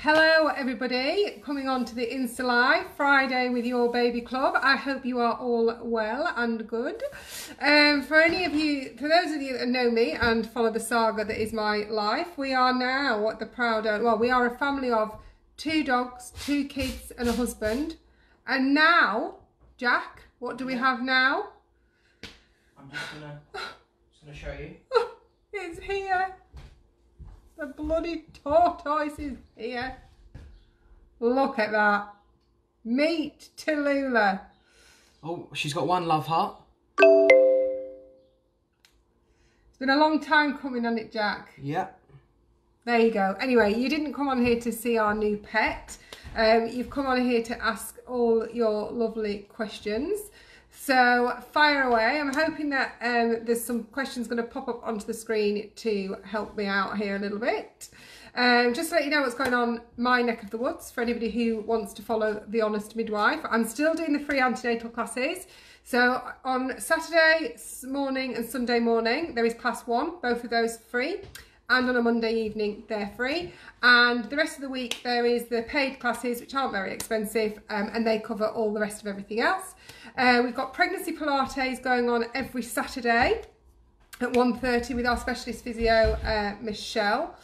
Hello everybody, coming on to the Insta Live Friday with your baby club. I hope you are all well and good. For those of you that know me and follow the saga that is my life, we are now at the proud, we are a family of 2 dogs, 2 kids and a husband. And now, Jack, what do we have now? I'm just gonna show you. It's here. The bloody tortoise is here. Look at that. Meet Tallulah. Oh, she's got one love heart. It's been a long time coming on it, Jack. Yeah. There you go. Anyway, you didn't come on here to see our new pet. You've come on here to ask all your lovely questions. So fire away. I'm hoping that there's some questions going to pop up onto the screen to help me out here a little bit. Just to let you know what's going on my neck of the woods for anybody who wants to follow The Honest Midwife. I'm still doing the free antenatal classes. So on Saturday morning and Sunday morning, there is class 1, both of those free. And on a Monday evening, they're free. And the rest of the week, there is the paid classes, which aren't very expensive, and they cover all the rest of everything else. We've got pregnancy Pilates going on every Saturday at 1:30 with our specialist physio, Michelle.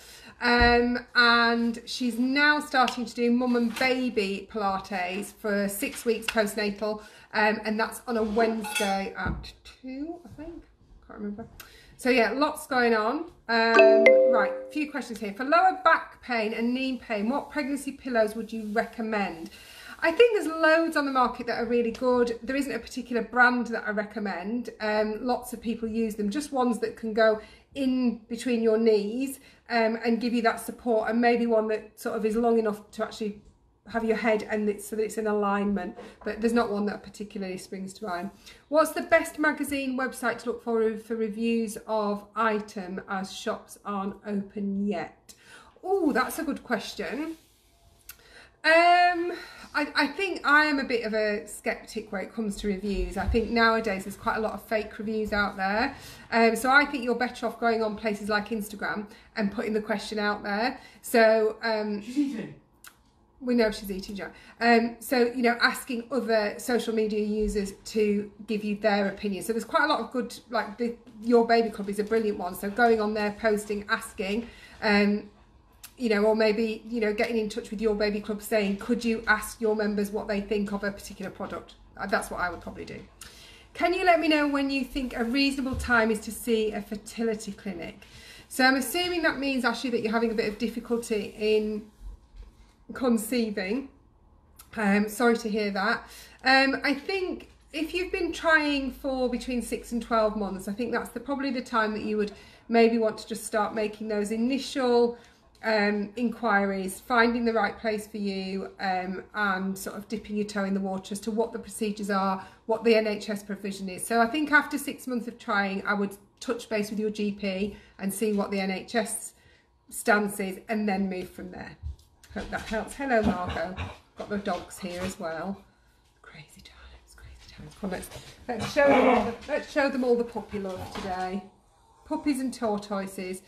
And she's now starting to do mum and baby Pilates for 6 weeks postnatal, and that's on a Wednesday at 2, I think. Can't remember. So yeah, lots going on. Right, a few questions here. For lower back pain and knee pain, what pregnancy pillows would you recommend? I think there's loads on the market that are really good. There isn't a particular brand that I recommend. Lots of people use them, just ones that can go in between your knees and give you that support, and maybe one that sort of is long enough to actually have your head and so that it's in alignment, but there's not one that particularly springs to mind. What's the best magazine website to look for reviews of item as shops aren't open yet? Oh, that's a good question. I think I am a bit of a skeptic when it comes to reviews. I think nowadays there's quite a lot of fake reviews out there. So I think you're better off going on places like Instagram and putting the question out there. So She's eating. we know she's eating, Jack. So, you know, asking other social media users to give you their opinion. So there's quite a lot of good, like Your Baby Club is a brilliant one. So going on there, posting, asking, you know, or maybe, you know, getting in touch with Your Baby Club saying, could you ask your members what they think of a particular product? That's what I would probably do. Can you let me know when you think a reasonable time is to see a fertility clinic? So I'm assuming that means actually that you're having a bit of difficulty in conceiving. Sorry to hear that. I think if you've been trying for between 6 and 12 months, I think that's probably the time that you would maybe want to just start making those initial inquiries, finding the right place for you, and sort of dipping your toe in the water as to what the procedures are, what the NHS provision is. So I think after 6 months of trying, I would touch base with your GP and see what the NHS stance is, and then move from there. Hope that helps. Hello, Margot. Got the dogs here as well. Crazy times, crazy times. Come on, let's show them all the puppy love today. Puppies and tortoises.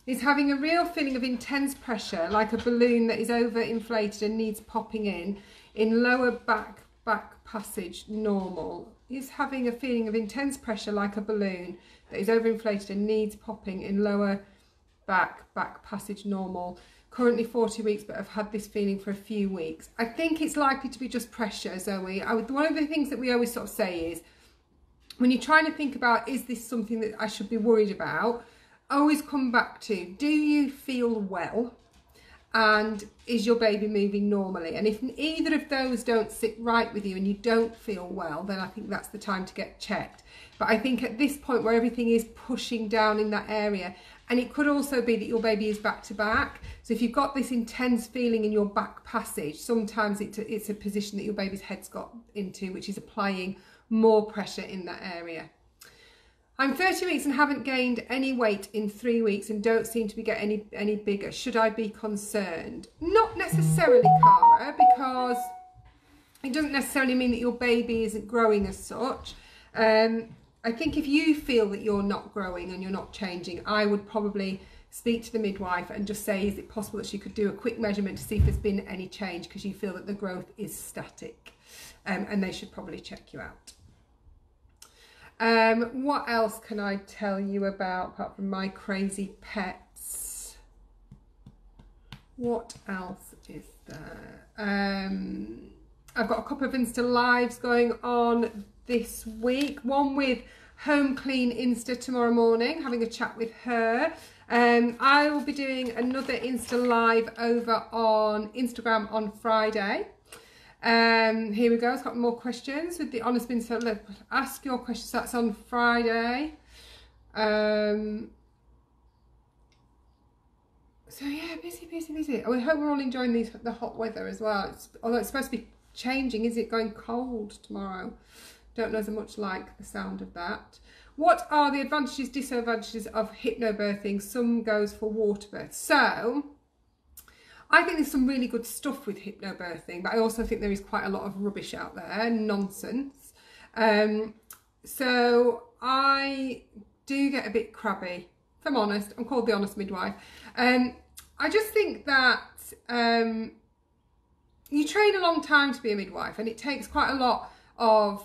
Is having a real feeling of intense pressure, like a balloon that is overinflated and needs popping in lower back passage normal. Is having a feeling of intense pressure like a balloon that is overinflated and needs popping in lower back passage normal. Currently 40 weeks, but I've had this feeling for a few weeks. I think it's likely to be just pressure, Zoe. One of the things that we always sort of say is, when you're trying to think about, is this something that I should be worried about? Always come back to, do you feel well? And is your baby moving normally? And if either of those don't sit right with you and you don't feel well, then I think that's the time to get checked. But I think at this point where everything is pushing down in that area, and it could also be that your baby is back to back. So if you've got this intense feeling in your back passage, sometimes it's a position that your baby's head's got into, which is applying more pressure in that area. I'm 30 weeks and haven't gained any weight in 3 weeks and don't seem to be getting any bigger. Should I be concerned? Not necessarily, Cara, because it doesn't necessarily mean that your baby isn't growing as such. I think if you feel that you're not growing and you're not changing, I would probably speak to the midwife and just say, is it possible that she could do a quick measurement to see if there's been any change, because you feel that the growth is static, and they should probably check you out. What else can I tell you about apart from my crazy pets? What else is there? I've got a couple of Insta lives going on this week. One with Home Clean Insta tomorrow morning, having a chat with her. I will be doing another Insta live over on Instagram on Friday. Here we go. I've got more questions with the honest bin. So look, ask your questions. That's on Friday. So yeah, busy. I hope we're all enjoying the hot weather as well. Although it's supposed to be changing, is it going cold tomorrow? Don't know so much like the sound of that. What are the advantages, disadvantages of hypnobirthing? Some goes for water birth. So I think there's some really good stuff with hypnobirthing, but I also think there is quite a lot of rubbish out there, nonsense. So I do get a bit crabby, if I'm honest. I'm called the honest midwife. I just think that you train a long time to be a midwife, and it takes quite a lot of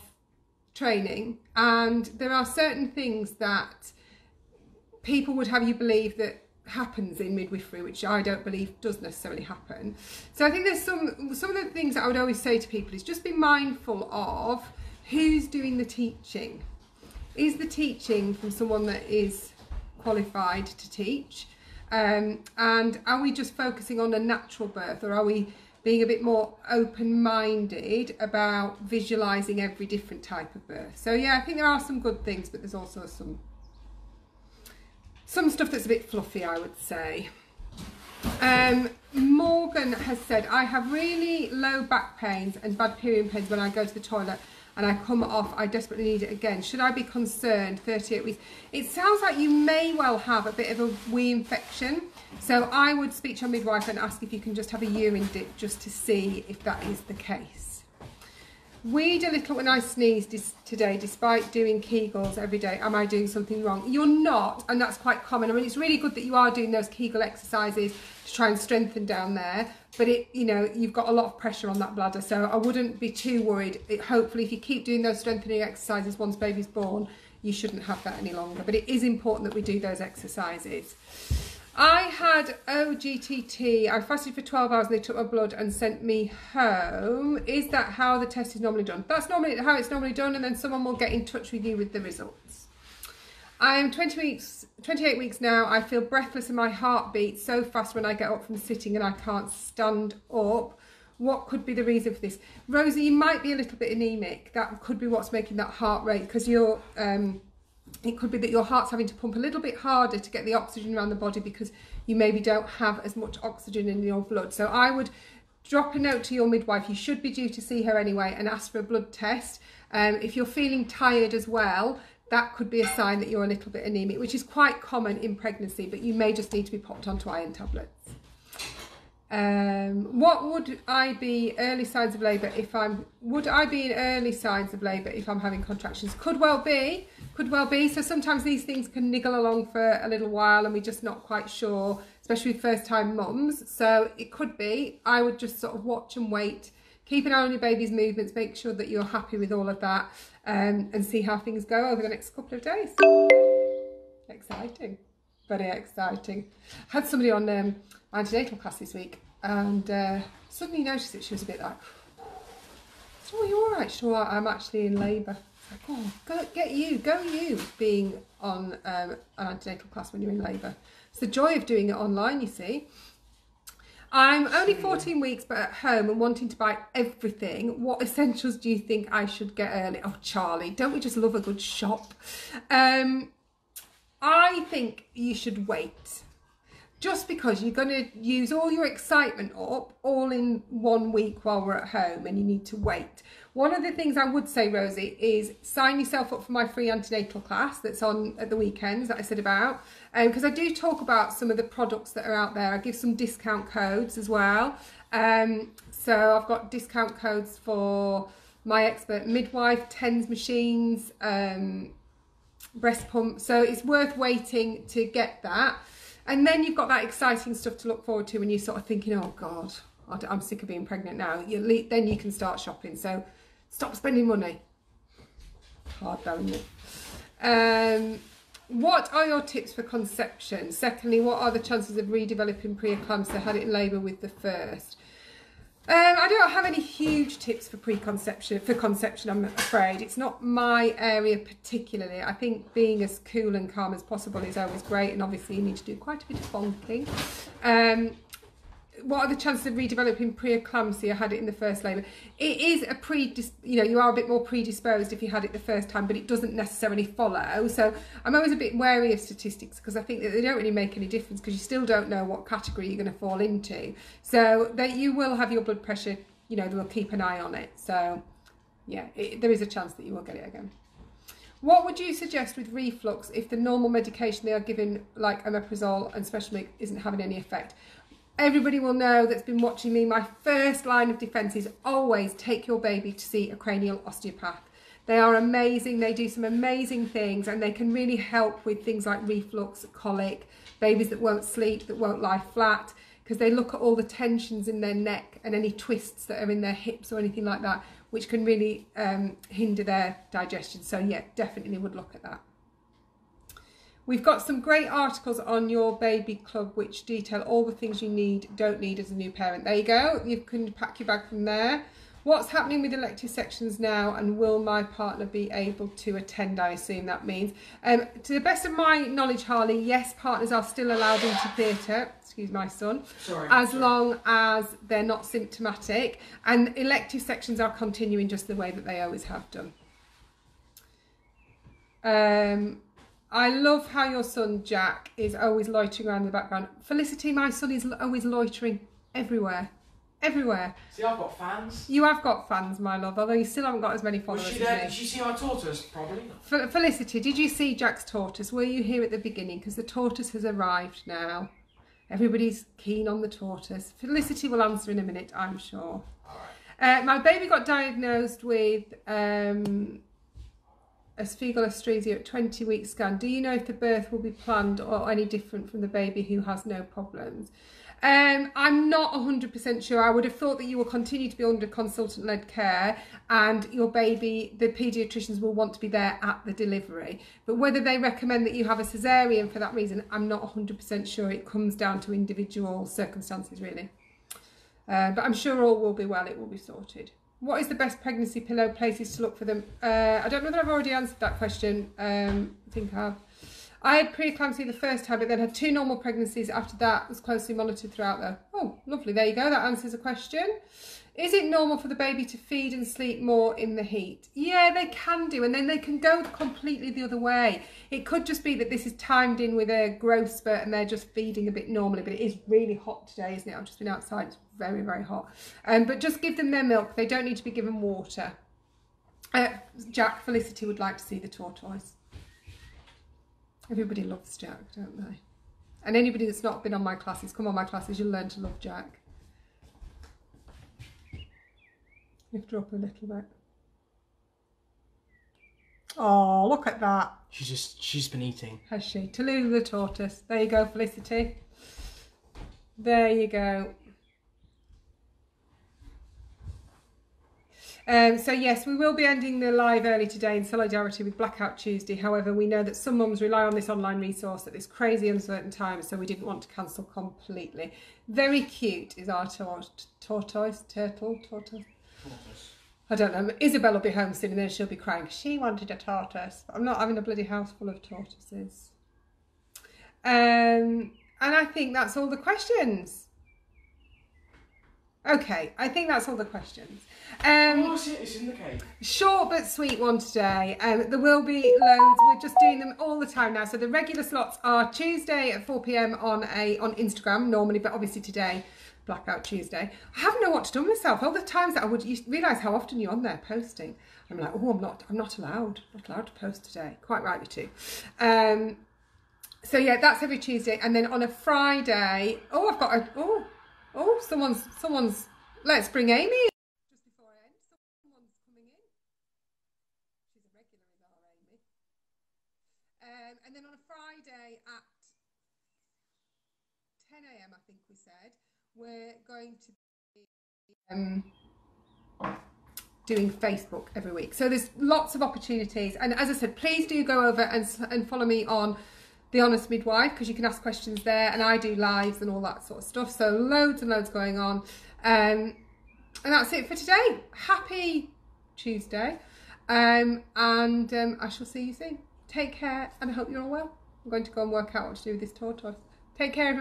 training, and there are certain things that people would have you believe that happens in midwifery, which I don't believe does necessarily happen. So I think there's some of the things that I would always say to people is just be mindful of who's doing the teaching. Is the teaching from someone that is qualified to teach? And are we just focusing on a natural birth, or are we being a bit more open-minded about visualising every different type of birth? So yeah, I think there are some good things, but there's also some stuff that's a bit fluffy, I would say. Morgan has said, I have really low back pains and bad period pains when I go to the toilet and I come off. I desperately need it again. Should I be concerned? 38 weeks. It sounds like you may well have a bit of a wee infection. So I would speak to your midwife and ask if you can just have a urine dip just to see if that is the case. Weed a little when I sneezed today, despite doing Kegels every day. Am I doing something wrong? You're not, and that's quite common. I mean, it's really good that you are doing those Kegel exercises to try and strengthen down there, but you've got a lot of pressure on that bladder, so I wouldn't be too worried. Hopefully, if you keep doing those strengthening exercises once baby's born, you shouldn't have that any longer. But it is important that we do those exercises. I had OGTT. I fasted for 12 hours and they took my blood and sent me home. Is that how the test is normally done? That's normally how it's normally done, and then someone will get in touch with you with the results. I am 28 weeks now. I feel breathless and my heart beats so fast when I get up from sitting and I can't stand up. What could be the reason for this? Rosie, you might be a little bit anemic. That could be what's making that heart rate, because you're... it could be that your heart's having to pump a little bit harder to get the oxygen around the body because you maybe don't have as much oxygen in your blood. So I would drop a note to your midwife. You should be due to see her anyway, and ask for a blood test. If you're feeling tired as well, that could be a sign that you're a little bit anemic, which is quite common in pregnancy, but you may just need to be popped onto iron tablets. What would I be early signs of labour if I'm... Would I be in early signs of labour if I'm having contractions? Could well be. Could well be. So sometimes these things can niggle along for a little while and we're just not quite sure, especially with first-time mums. So it could be. I would just sort of watch and wait. Keep an eye on your baby's movements. Make sure that you're happy with all of that, and see how things go over the next couple of days. Exciting. Very exciting. I had somebody on my antenatal class this week, and suddenly noticed that she was a bit like, "So are you all right?" She said, "Well, I'm actually in labour." Like, oh, go you being on an antenatal class when you're in labour. It's the joy of doing it online, you see. I'm only 14 weeks but at home and wanting to buy everything. What essentials do you think I should get early? Oh, Charlie, don't we just love a good shop? I think you should wait. Just because you're going to use all your excitement up all in 1 week while we're at home and you need to wait. One of the things I would say, Rosie, is sign yourself up for my free antenatal class that's on at the weekends that I said about. Because I do talk about some of the products that are out there. I give some discount codes as well. So I've got discount codes for My Expert Midwife, TENS machines, breast pump. So it's worth waiting to get that. And then you've got that exciting stuff to look forward to when you're sort of thinking, oh God, I'm sick of being pregnant now. Then you can start shopping. So stop spending money. Hard though, isn't it? What are your tips for conception? Secondly, what are the chances of redeveloping preeclampsia? Had it in labour with the first? I don't have any huge tips for conception, I'm afraid. It's not my area particularly. I think being as cool and calm as possible is always great, and obviously you need to do quite a bit of bonking. What are the chances of redeveloping preeclampsia? Had it in the first labour? It is you are a bit more predisposed if you had it the first time, but it doesn't necessarily follow. So I'm always a bit wary of statistics because I think that they don't really make any difference because you still don't know what category you're going to fall into. So that you will have your blood pressure, they'll keep an eye on it. So yeah, there is a chance that you will get it again. What would you suggest with reflux if the normal medication they are given, like omeprazole and special milk, isn't having any effect? Everybody will know that's been watching me, my first line of defence is always take your baby to see a cranial osteopath. They are amazing, they do some amazing things, and they can really help with things like reflux, colic, babies that won't sleep, that won't lie flat, because they look at all the tensions in their neck and any twists that are in their hips or anything like that, which can really hinder their digestion. So yeah, definitely would look at that. We've got some great articles on your baby club which detail all the things you don't need as a new parent. There you go. You can pack your bag from there. What's happening with elective sections now, and will my partner be able to attend, I assume that means. To the best of my knowledge, Harley, yes, partners are still allowed into theatre, excuse my son, as long as they're not symptomatic, and elective sections are continuing just the way that they always have done. I love how your son, Jack, is always loitering around in the background. Felicity, my son, is always loitering everywhere. Everywhere. See, I've got fans. You have got fans, my love, although you still haven't got as many followers as me. Did she see our tortoise? Probably not. Felicity, did you see Jack's tortoise? Were you here at the beginning? Because the tortoise has arrived now. Everybody's keen on the tortoise. Felicity will answer in a minute, I'm sure. All right. My baby got diagnosed with asfigolastresia at 20-week scan. Do you know if the birth will be planned or any different from the baby who has no problems? I'm not 100% sure. I would have thought that you will continue to be under consultant-led care, and your baby, the paediatricians will want to be there at the delivery. But whether they recommend that you have a caesarean for that reason, I'm not 100% sure. It comes down to individual circumstances, really. But I'm sure all will be well. It will be sorted. What is the best pregnancy pillow, places to look for them? I don't know that I've already answered that question. I think I have. I had preeclampsia the first time, but then had 2 normal pregnancies. After that, was closely monitored throughout though. Oh, lovely. There you go. That answers a question. Is it normal for the baby to feed and sleep more in the heat? Yeah, they can do. And then they can go completely the other way. It could just be that this is timed in with a growth spurt and they're just feeding a bit normally. But it is really hot today, isn't it? I've just been outside. It's very, very hot. But just give them their milk. They don't need to be given water. Jack, Felicity would like to see the tortoise. Everybody loves Jack, don't they? And anybody that's not been on my classes, come on my classes, you'll learn to love Jack. Lift her up a little bit. Oh, look at that. She's been eating. Has she? Tallulah the tortoise. There you go, Felicity. There you go. So yes, we will be ending the live early today in solidarity with Blackout Tuesday. However, we know that some mums rely on this online resource at this crazy uncertain time, so we didn't want to cancel completely. Very cute is our tortoise. I don't know. Isabel will be home soon and then she'll be crying. She wanted a tortoise. I'm not having a bloody house full of tortoises. And I think that's all the questions. Okay, I think that's all the questions. It's in the cake. Short but sweet one today. There will be loads. We're just doing them all the time now. So the regular slots are Tuesday at 4 PM on Instagram normally, but obviously today, Blackout Tuesday. I haven't know what to do with myself. All the times that you realise how often you're on there posting. I'm like, oh, I'm not allowed. Not allowed to post today. Quite rightly too. So yeah, that's every Tuesday, and then on a Friday. Oh, I've got a someone's. Let's bring Amy in. Just before I end, someone's coming in. She's a regular, is our Amy. And then on a Friday at 10 a.m. I think we said, we're going to be doing Facebook every week. So there's lots of opportunities. And as I said, please do go over and follow me on The Honest Midwife, because you can ask questions there, and I do lives and all that sort of stuff. So loads and loads going on. And that's it for today. Happy Tuesday. I shall see you soon. Take care, and I hope you're all well. I'm going to go and work out what to do with this tortoise. Take care, everybody.